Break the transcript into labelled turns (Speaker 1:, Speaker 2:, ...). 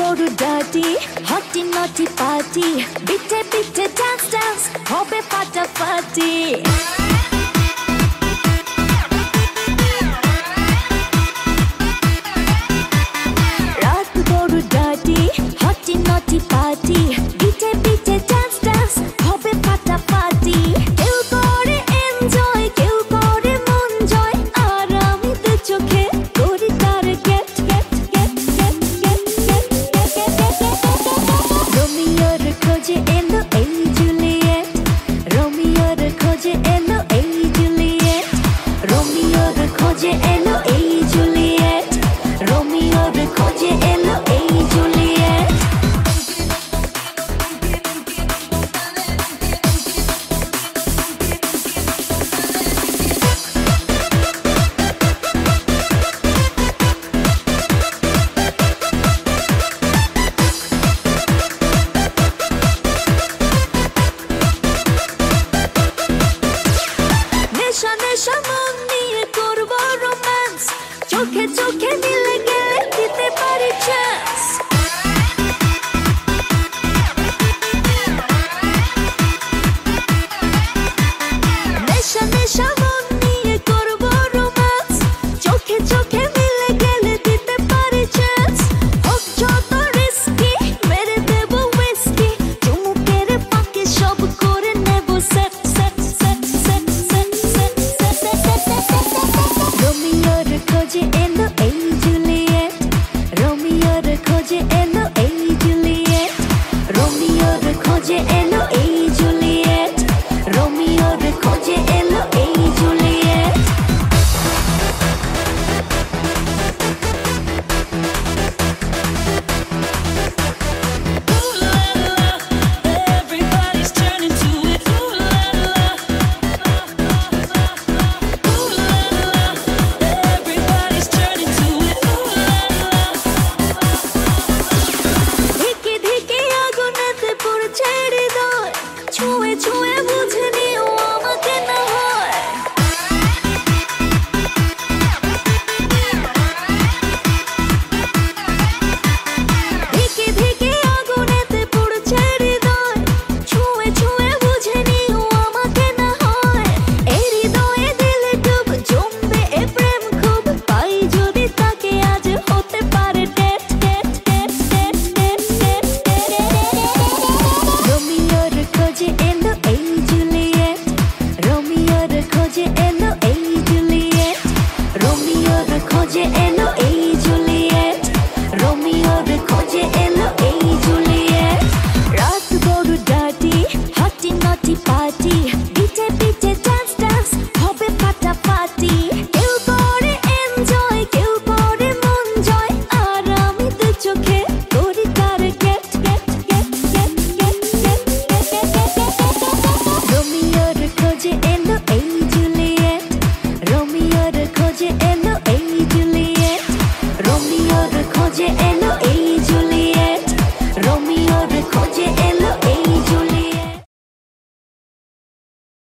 Speaker 1: বড় ডার্টি হটি নটি পার্টি বিটে বিটে ডান্স ডান্স হবে ফাটাফাটি রাত বড় ডার্টি হটি নটি পার্টি বিটে বিটে ডান্স ডান্স হবে ফাটাফাটি কেউ করে এনজয় কেউ করে মন জয় আর আমি তো চোখে করি তার get get get get get get রোমিওর খোঁজে এলো এই জুলিয়েট রোমিওর খোঁজে এলো এই জুলিয়েট রোমিওর খোঁজে এলো এই জুলিয়েট রোমিওর খোঁজে এলো এই জুলিয়েট নেশা নেশা মন নিয়ে করবো রোম্যান্স চোখে চোখে মিলে গেলে দিতে পারি চান্স নেশা নেশা মন নিয়ে করবো রোম্যান্স চোখে চোখে মিলে গেলে দিতে পারি চান্স হোক যত রিস্কি মেরে দেবো হুইস্কি চুমুকের ফাঁকে সব করে নেব set set set set set set set রোমিওর খোঁজে এলো এই জুলিয়েট রোমিওর খোঁজে এলো এই জুলিয়েট রোমিওর খোঁজে